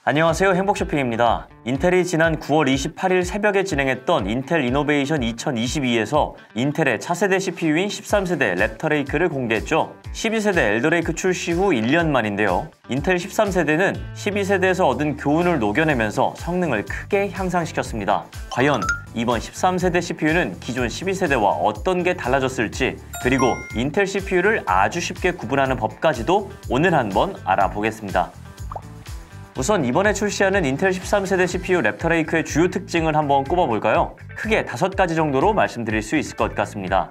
안녕하세요, 행복쇼핑입니다. 인텔이 지난 9월 28일 새벽에 진행했던 인텔 이노베이션 2022에서 인텔의 차세대 CPU인 13세대 랩터레이크를 공개했죠. 12세대 엘더레이크 출시 후 1년 만인데요. 인텔 13세대는 12세대에서 얻은 교훈을 녹여내면서 성능을 크게 향상시켰습니다. 과연 이번 13세대 CPU는 기존 12세대와 어떤 게 달라졌을지, 그리고 인텔 CPU를 아주 쉽게 구분하는 법까지도 오늘 한번 알아보겠습니다. 우선 이번에 출시하는 인텔 13세대 CPU 랩터레이크의 주요 특징을 한번 꼽아볼까요? 크게 5가지 정도로 말씀드릴 수 있을 것 같습니다.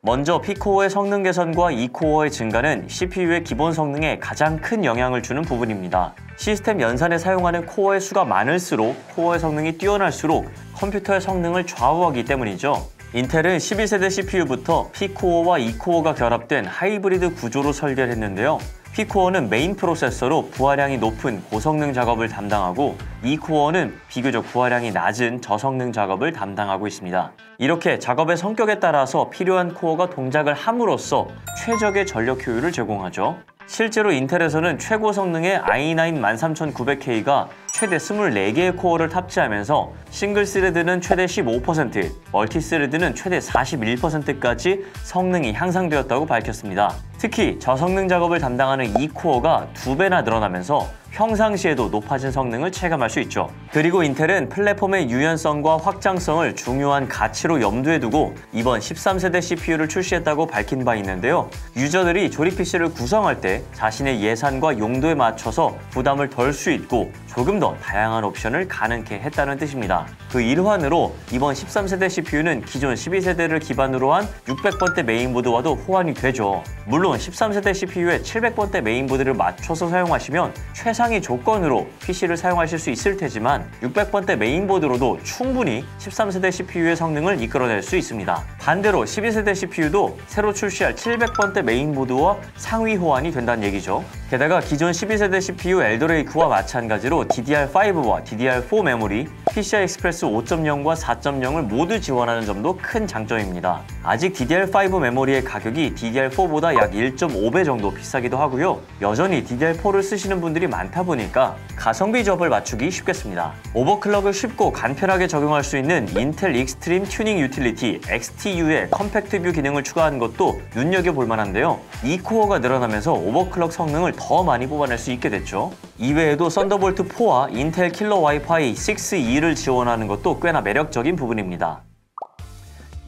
먼저 P코어의 성능 개선과 E코어의 증가는 CPU의 기본 성능에 가장 큰 영향을 주는 부분입니다. 시스템 연산에 사용하는 코어의 수가 많을수록 코어의 성능이 뛰어날수록 컴퓨터의 성능을 좌우하기 때문이죠. 인텔은 12세대 CPU부터 P코어와 E코어가 결합된 하이브리드 구조로 설계를 했는데요. P코어는 메인 프로세서로 부하량이 높은 고성능 작업을 담당하고 E코어는 비교적 부하량이 낮은 저성능 작업을 담당하고 있습니다. 이렇게 작업의 성격에 따라서 필요한 코어가 동작을 함으로써 최적의 전력 효율을 제공하죠. 실제로 인텔에서는 최고 성능의 i9 13900K가 최대 24개의 코어를 탑재하면서 싱글 스레드는 최대 15%, 멀티 스레드는 최대 41%까지 성능이 향상되었다고 밝혔습니다. 특히 저성능 작업을 담당하는 E코어가 2배나 늘어나면서 평상시에도 높아진 성능을 체감할 수 있죠. 그리고 인텔은 플랫폼의 유연성과 확장성을 중요한 가치로 염두에 두고 이번 13세대 CPU를 출시했다고 밝힌 바 있는데요. 유저들이 조립 PC를 구성할 때 자신의 예산과 용도에 맞춰서 부담을 덜 수 있고 조금 더 다양한 옵션을 가능케 했다는 뜻입니다. 그 일환으로 이번 13세대 CPU는 기존 12세대를 기반으로 한 600번대 메인보드와도 호환이 되죠. 물론 13세대 CPU에 700번대 메인보드를 맞춰서 사용하시면 최상위 조건으로 PC를 사용하실 수 있을 테지만 600번대 메인보드로도 충분히 13세대 CPU의 성능을 이끌어낼 수 있습니다. 반대로 12세대 CPU도 새로 출시할 700번대 메인보드와 상위 호환이 된다는 얘기죠. 게다가 기존 12세대 CPU 엘더레이크와 마찬가지로 DDR5와 DDR4 메모리, PCI Express 5.0과 4.0을 모두 지원하는 점도 큰 장점입니다. 아직 DDR5 메모리의 가격이 DDR4보다 약 1.5배 정도 비싸기도 하고요. 여전히 DDR4를 쓰시는 분들이 많다 보니까 가성비 조합을 맞추기 쉽겠습니다. 오버클럭을 쉽고 간편하게 적용할 수 있는 인텔 익스트림 튜닝 유틸리티 XTU의 컴팩트 뷰 기능을 추가한 것도 눈여겨볼 만한데요. E코어가 늘어나면서 오버클럭 성능을 더 많이 뽑아낼 수 있게 됐죠. 이외에도 썬더볼트 4와 인텔 킬러 와이파이 6E를 지원하는 것도 꽤나 매력적인 부분입니다.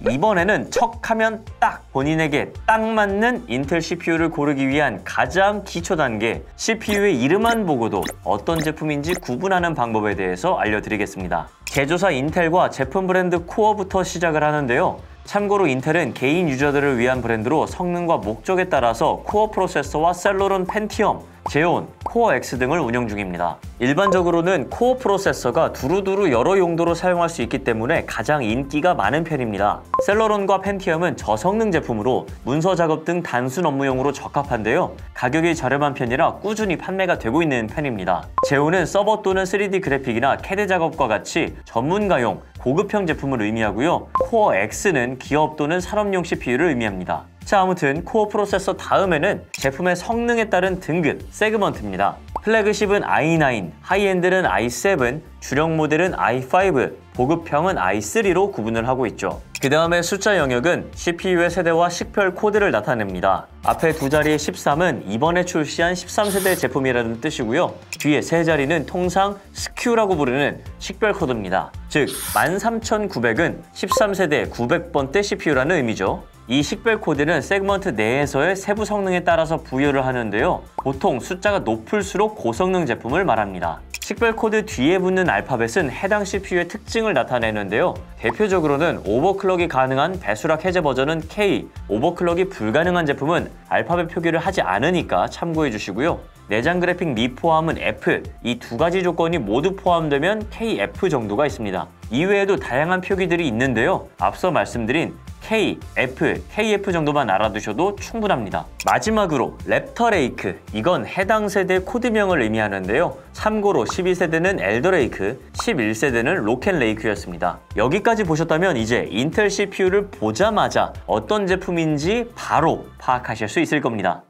이번에는 척하면 딱 본인에게 딱 맞는 인텔 CPU를 고르기 위한 가장 기초 단계, CPU의 이름만 보고도 어떤 제품인지 구분하는 방법에 대해서 알려드리겠습니다. 제조사 인텔과 제품 브랜드 코어부터 시작을 하는데요. 참고로 인텔은 개인 유저들을 위한 브랜드로 성능과 목적에 따라서 코어 프로세서와 셀러론 펜티엄, 제온, 코어 X 등을 운영 중입니다. 일반적으로는 코어 프로세서가 두루두루 여러 용도로 사용할 수 있기 때문에 가장 인기가 많은 편입니다. 셀러론과 펜티엄은 저성능 제품으로 문서 작업 등 단순 업무용으로 적합한데요. 가격이 저렴한 편이라 꾸준히 판매가 되고 있는 편입니다. 제온은 서버 또는 3D 그래픽이나 CAD 작업과 같이 전문가용, 고급형 제품을 의미하고요. 코어 X는 기업 또는 산업용 CPU를 의미합니다. 자, 아무튼 코어 프로세서 다음에는 제품의 성능에 따른 등급, 세그먼트입니다. 플래그십은 i9, 하이엔드는 i7, 주력 모델은 i5, 보급형은 i3로 구분을 하고 있죠. 그 다음에 숫자 영역은 CPU의 세대와 식별 코드를 나타냅니다. 앞에 두 자리의 13은 이번에 출시한 13세대 제품이라는 뜻이고요. 뒤에 세 자리는 통상 SKU라고 부르는 식별 코드입니다. 즉 13900은 13세대 900번대 CPU라는 의미죠. 이 식별 코드는 세그먼트 내에서의 세부 성능에 따라서 부여를 하는데요. 보통 숫자가 높을수록 고성능 제품을 말합니다. 식별 코드 뒤에 붙는 알파벳은 해당 CPU의 특징을 나타내는데요. 대표적으로는 오버클럭이 가능한 배수락 해제 버전은 K, 오버클럭이 불가능한 제품은 알파벳 표기를 하지 않으니까 참고해 주시고요. 내장 그래픽 미포함은 F, 이 두 가지 조건이 모두 포함되면 KF 정도가 있습니다. 이외에도 다양한 표기들이 있는데요. 앞서 말씀드린 K, F, KF 정도만 알아두셔도 충분합니다. 마지막으로 랩터레이크, 이건 해당 세대 코드명을 의미하는데요. 참고로 12세대는 엘더레이크, 11세대는 로켓레이크였습니다. 여기까지 보셨다면 이제 인텔 CPU를 보자마자 어떤 제품인지 바로 파악하실 수 있을 겁니다.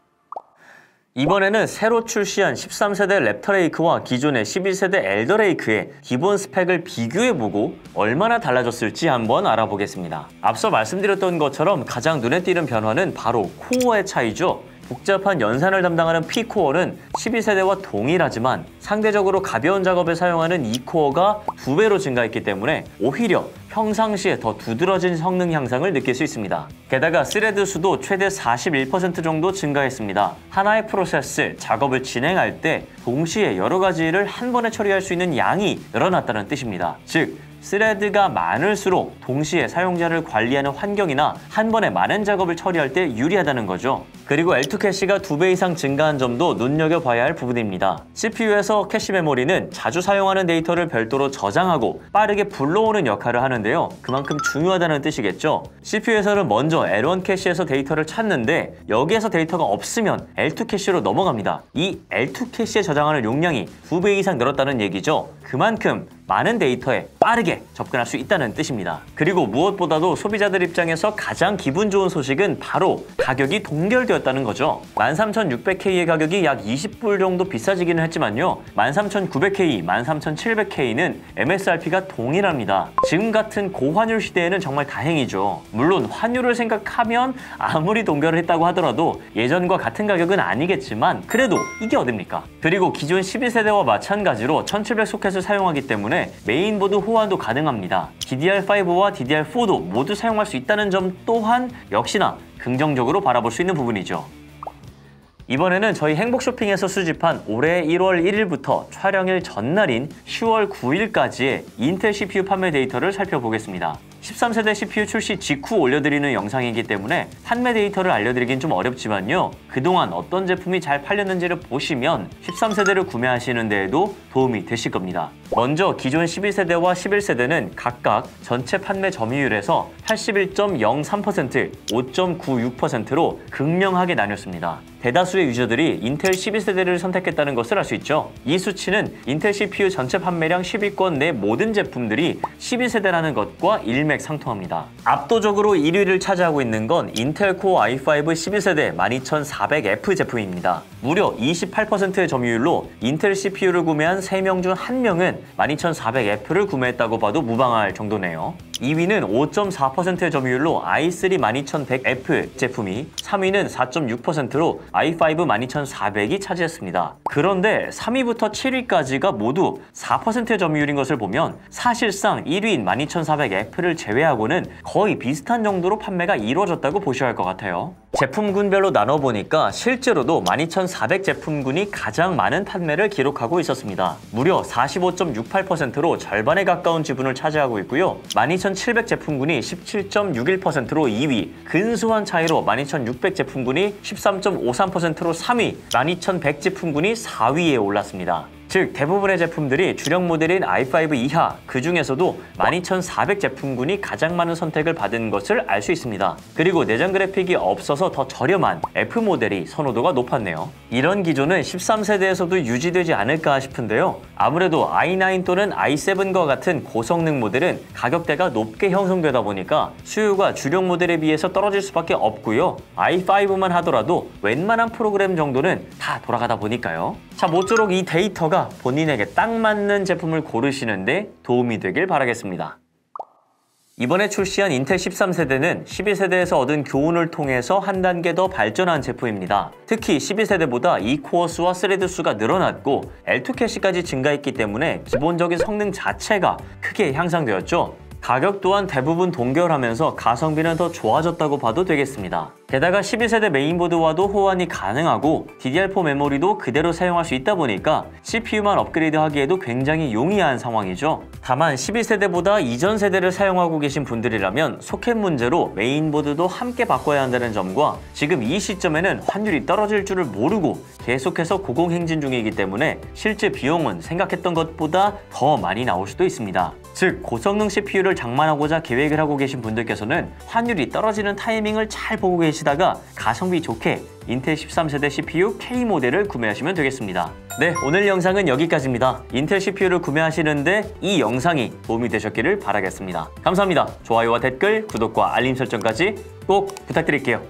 이번에는 새로 출시한 13세대 랩터레이크와 기존의 11세대 엘더레이크의 기본 스펙을 비교해보고 얼마나 달라졌을지 한번 알아보겠습니다. 앞서 말씀드렸던 것처럼 가장 눈에 띄는 변화는 바로 코어의 차이죠. 복잡한 연산을 담당하는 P코어는 12세대와 동일하지만 상대적으로 가벼운 작업에 사용하는 E코어가 2배로 증가했기 때문에 오히려 평상시에 더 두드러진 성능 향상을 느낄 수 있습니다. 게다가 스레드 수도 최대 41% 정도 증가했습니다. 하나의 프로세스, 작업을 진행할 때 동시에 여러 가지를 한 번에 처리할 수 있는 양이 늘어났다는 뜻입니다. 즉, 스레드가 많을수록 동시에 사용자를 관리하는 환경이나 한 번에 많은 작업을 처리할 때 유리하다는 거죠. 그리고 L2 캐시가 2배 이상 증가한 점도 눈여겨봐야 할 부분입니다. CPU에서 캐시 메모리는 자주 사용하는 데이터를 별도로 저장하고 빠르게 불러오는 역할을 하는데요. 그만큼 중요하다는 뜻이겠죠. CPU에서는 먼저 L1 캐시에서 데이터를 찾는데 여기에서 데이터가 없으면 L2 캐시로 넘어갑니다. 이 L2 캐시에 저장하는 용량이 2배 이상 늘었다는 얘기죠. 그만큼 많은 데이터에 빠르게 접근할 수 있다는 뜻입니다. 그리고 무엇보다도 소비자들 입장에서 가장 기분 좋은 소식은 바로 가격이 동결되었다는 거죠. 13600K의 가격이 약 20불 정도 비싸지기는 했지만요. 13900K, 13700K는 MSRP가 동일합니다. 지금 같은 고환율 시대에는 정말 다행이죠. 물론 환율을 생각하면 아무리 동결을 했다고 하더라도 예전과 같은 가격은 아니겠지만 그래도 이게 어딥니까? 그리고 기존 12세대와 마찬가지로 1700 소켓을 사용하기 때문에 메인보드 호환도 가능합니다. DDR5와 DDR4도 모두 사용할 수 있다는 점 또한 역시나 긍정적으로 바라볼 수 있는 부분이죠. 이번에는 저희 행복쇼핑에서 수집한 올해 1월 1일부터 촬영일 전날인 10월 9일까지의 인텔 CPU 판매 데이터를 살펴보겠습니다. 13세대 CPU 출시 직후 올려드리는 영상이기 때문에 판매 데이터를 알려드리긴 좀 어렵지만요. 그동안 어떤 제품이 잘 팔렸는지를 보시면 13세대를 구매하시는 데에도 도움이 되실 겁니다. 먼저 기존 12세대와 11세대는 각각 전체 판매 점유율에서 81.03%, 5.96%로 극명하게 나뉘었습니다. 대다수의 유저들이 인텔 12세대를 선택했다는 것을 알 수 있죠. 이 수치는 인텔 CPU 전체 판매량 10위권 내 모든 제품들이 12세대라는 것과 일맥상통합니다. 압도적으로 1위를 차지하고 있는 건 인텔 코어 i5 12세대 12400F 제품입니다. 무려 28%의 점유율로 인텔 CPU를 구매한 3명 중 1명은 12400F를 구매했다고 봐도 무방할 정도네요. 2위는 5.4%의 점유율로 i3 12100F 제품이, 3위는 4.6%로 i5 12400이 차지했습니다. 그런데 3위부터 7위까지가 모두 4%의 점유율인 것을 보면 사실상 1위인 12400F를 제외하고는 거의 비슷한 정도로 판매가 이루어졌다고 보셔야 할 것 같아요. 제품군별로 나눠보니까 실제로도 12400 제품군이 가장 많은 판매를 기록하고 있었습니다. 무려 45.68%로 절반에 가까운 지분을 차지하고 있고요. 12700 제품군이 17.61%로 2위, 근소한 차이로 12600 제품군이 13.53%로 3위, 12100 제품군이 4위에 올랐습니다. 즉 대부분의 제품들이 주력 모델인 i5 이하, 그 중에서도 12400 제품군이 가장 많은 선택을 받은 것을 알 수 있습니다. 그리고 내장 그래픽이 없어서 더 저렴한 F 모델이 선호도가 높았네요. 이런 기조는 13세대에서도 유지되지 않을까 싶은데요. 아무래도 i9 또는 i7과 같은 고성능 모델은 가격대가 높게 형성되다 보니까 수요가 주력 모델에 비해서 떨어질 수밖에 없고요. i5만 하더라도 웬만한 프로그램 정도는 다 돌아가다 보니까요. 자, 모쪼록 이 데이터가 본인에게 딱 맞는 제품을 고르시는데 도움이 되길 바라겠습니다. 이번에 출시한 인텔 13세대는 12세대에서 얻은 교훈을 통해서 한 단계 더 발전한 제품입니다. 특히 12세대보다 E코어 수와 스레드 수가 늘어났고 L2 캐시까지 증가했기 때문에 기본적인 성능 자체가 크게 향상되었죠. 가격 또한 대부분 동결하면서 가성비는 더 좋아졌다고 봐도 되겠습니다. 게다가 12세대 메인보드와도 호환이 가능하고 DDR4 메모리도 그대로 사용할 수 있다 보니까 CPU만 업그레이드하기에도 굉장히 용이한 상황이죠. 다만 12세대보다 이전 세대를 사용하고 계신 분들이라면 소켓 문제로 메인보드도 함께 바꿔야 한다는 점과 지금 이 시점에는 환율이 떨어질 줄을 모르고 계속해서 고공행진 중이기 때문에 실제 비용은 생각했던 것보다 더 많이 나올 수도 있습니다. 즉 고성능 CPU를 장만하고자 계획을 하고 계신 분들께서는 환율이 떨어지는 타이밍을 잘 보고 계시다가 가성비 좋게 인텔 13세대 CPU K 모델을 구매하시면 되겠습니다. 네, 오늘 영상은 여기까지입니다. 인텔 CPU를 구매하시는데 이 영상이 도움이 되셨기를 바라겠습니다. 감사합니다. 좋아요와 댓글, 구독과 알림 설정까지 꼭 부탁드릴게요.